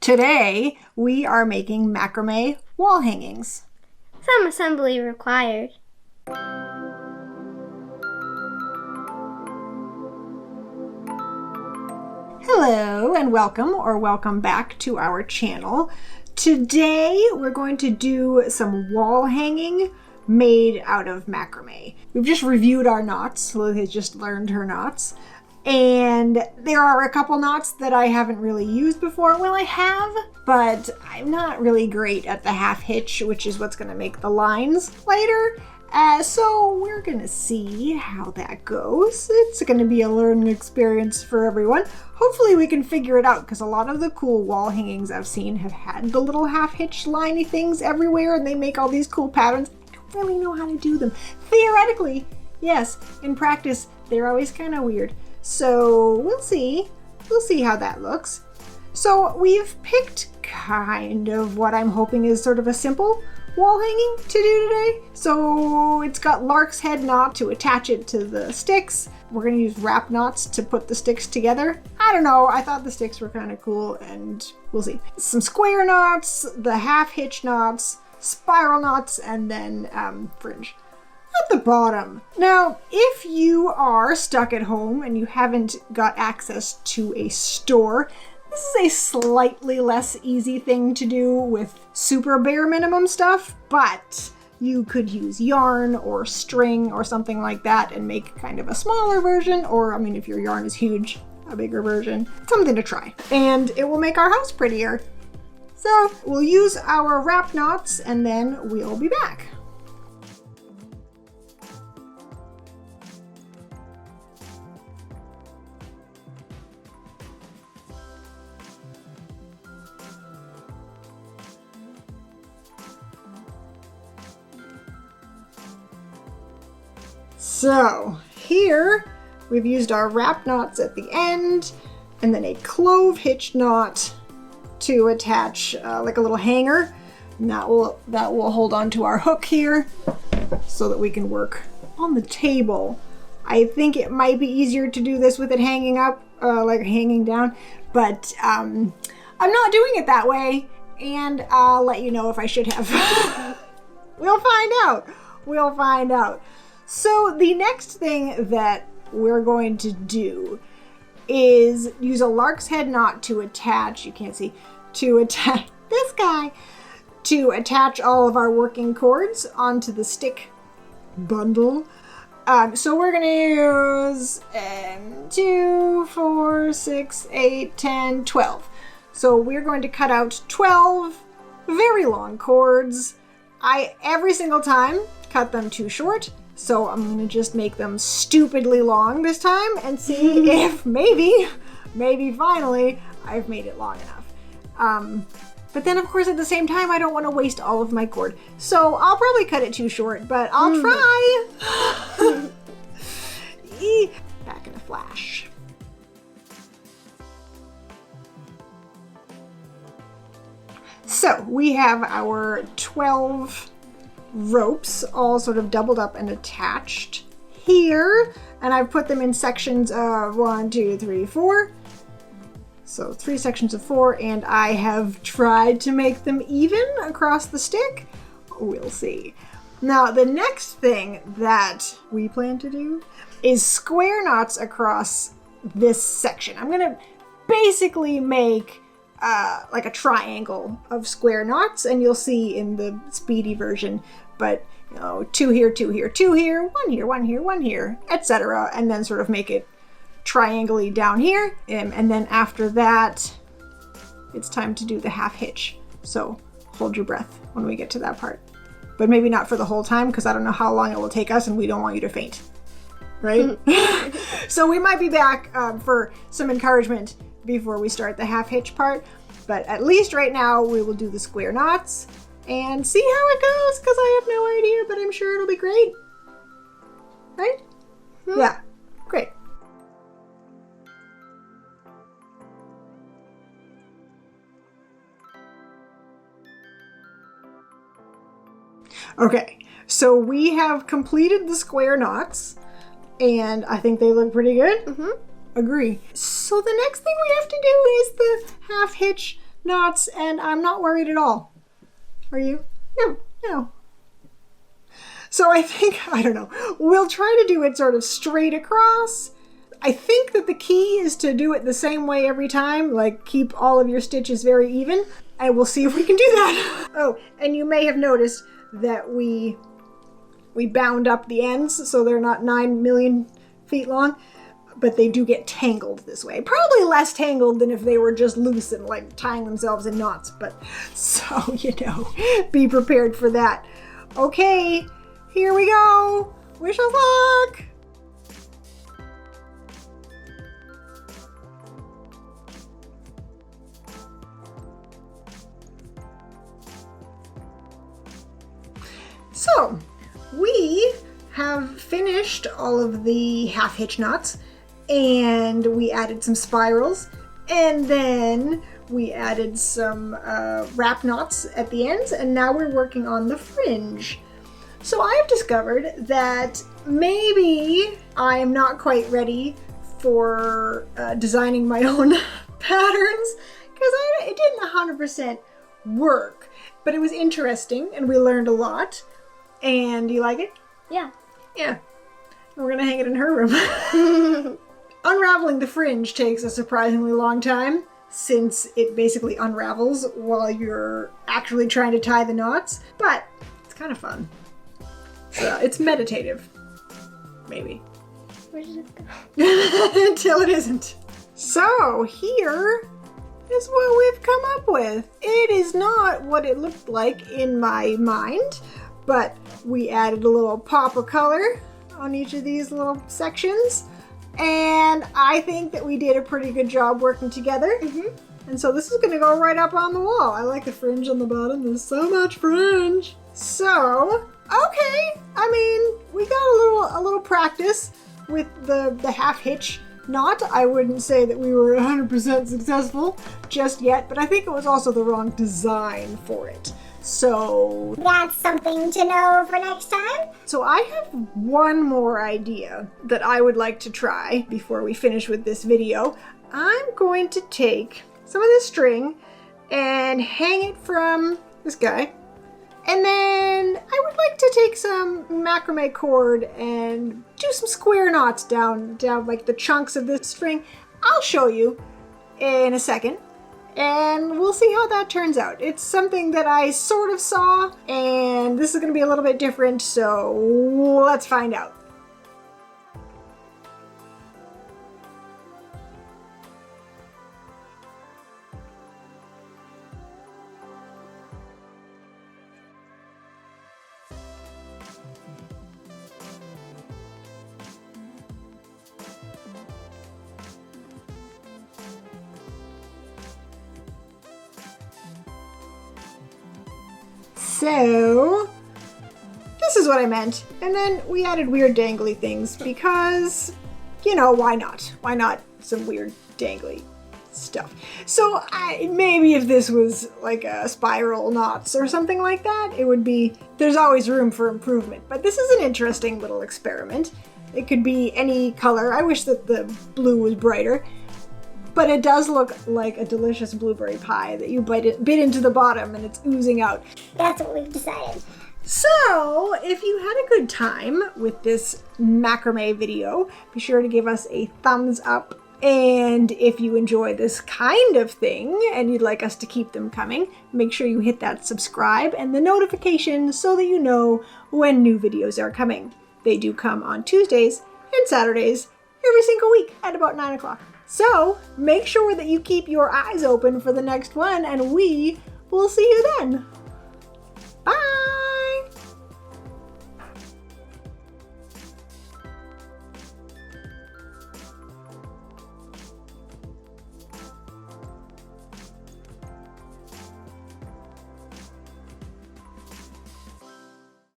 Today, we are making macrame wall hangings. Some assembly required. Hello and welcome back to our channel. Today, we're going to do some wall hanging made out of macrame. We've just reviewed our knots. Lily has just learned her knots. And there are a couple knots that I haven't really used before. Well, I have, but I'm not really great at the half hitch, which is what's going to make the lines later. So we're going to see how that goes. It's going to be a learning experience for everyone. Hopefully we can figure it out, because a lot of the cool wall hangings I've seen have had the little half hitch liney things everywhere, and they make all these cool patterns. I don't really know how to do them. Theoretically, yes. In practice, they're always kind of weird. So we'll see how that looks. So we've picked kind of what I'm hoping is sort of a simple wall hanging to do today. So it's got lark's head knot to attach it to the sticks. We're gonna use wrap knots to put the sticks together. I don't know, I thought the sticks were kind of cool, and we'll see. Some square knots, the half hitch knots, spiral knots, and then fringe at the bottom. Now, if you are stuck at home and you haven't got access to a store, this is a slightly less easy thing to do with super bare minimum stuff, but you could use yarn or string or something like that and make kind of a smaller version, or I mean, if your yarn is huge, a bigger version. Something to try. And it will make our house prettier. So we'll use our wrap knots and then we'll be back. So here we've used our wrap knots at the end and then a clove hitch knot to attach like a little hanger, and that will hold on to our hook here so that we can work on the table. I think it might be easier to do this with it hanging up, like hanging down, but I'm not doing it that way, and I'll let you know if I should have. We'll find out. So the next thing that we're going to do is use a lark's head knot to attach, to attach all of our working cords onto the stick bundle. So we're going to use 2, 4, 6, 8, 10, 12. So we're going to cut out 12 very long cords. I every single time cut them too short. So I'm going to just make them stupidly long this time and see if maybe finally I've made it long enough. But then of course at the same time I don't want to waste all of my cord. So I'll probably cut it too short, but I'll try. Back in a flash. So we have our 12 ropes all sort of doubled up and attached here, and I've put them in sections of 1, 2, 3, 4. So 3 sections of 4, and I have tried to make them even across the stick. We'll see. Now the next thing that we plan to do is square knots across this section. I'm gonna basically make like a triangle of square knots, and you'll see in the speedy version, but 2 here, 2 here, 2 here, 1 here, 1 here, 1 here, etc. And then sort of make it triangly down here. And then after that, it's time to do the half hitch. So hold your breath when we get to that part. But maybe not for the whole time, because I don't know how long it will take us and we don't want you to faint. Right? So we might be back for some encouragement before we start the half hitch part. But at least right now we will do the square knots and see how it goes, because I have no idea, but I'm sure it'll be great. Right? Yeah, great. Okay, so we have completed the square knots, and I think they look pretty good. Agree. So the next thing we have to do is the half hitch knots, and I'm not worried at all. Are you? No. No. So I think, I don't know, we'll try to do it sort of straight across. I think that the key is to do it the same way every time, like keep all of your stitches very even, and we'll see if we can do that. Oh, and you may have noticed that we bound up the ends so they're not 9 million feet long, but they do get tangled this way. Probably less tangled than if they were just loose and like tying themselves in knots, but so, you know, be prepared for that. Okay, here we go. Wish us luck. So, we have finished all of the half-hitch knots, and we added some spirals, and then we added some wrap knots at the ends, and now we're working on the fringe. So I have discovered that maybe I am not quite ready for designing my own patterns, because it didn't 100% work, but it was interesting, and we learned a lot. And do you like it? Yeah. Yeah. We're gonna hang it in her room. Unraveling the fringe takes a surprisingly long time, since it basically unravels while you're actually trying to tie the knots, but it's kind of fun. So it's meditative. Maybe. Where does it go? Until it isn't. So here is what we've come up with. It is not what it looked like in my mind, but we added a little pop of color on each of these little sections, and I think that we did a pretty good job working together. And so this is going to go right up on the wall. I like the fringe on the bottom. There's so much fringe. So, okay. I mean, we got a little practice with the half-hitch knot. I wouldn't say that we were 100% successful just yet, but I think it was also the wrong design for it. So that's something to know for next time. So I have one more idea that I would like to try before we finish with this video. I'm going to take some of this string and hang it from this guy. And then I would like to take some macrame cord and do some square knots down like the chunks of this string. I'll show you in a second. And we'll see how that turns out. It's something that I sort of saw, and this is going to be a little bit different, so let's find out. So, this is what I meant. And then we added weird dangly things because, you know, why not? Why not some weird dangly stuff? So maybe if this was like a spiral knots or something like that, it would be, there's always room for improvement. But this is an interesting little experiment. It could be any color. I wish that the blue was brighter. But it does look like a delicious blueberry pie that you bit into the bottom and it's oozing out. That's what we've decided. So, if you had a good time with this macrame video, be sure to give us a thumbs up. And if you enjoy this kind of thing and you'd like us to keep them coming, make sure you hit that subscribe and the notification so that you know when new videos are coming. They do come on Tuesdays and Saturdays every single week at about 9 o'clock. So, make sure that you keep your eyes open for the next one, and we will see you then.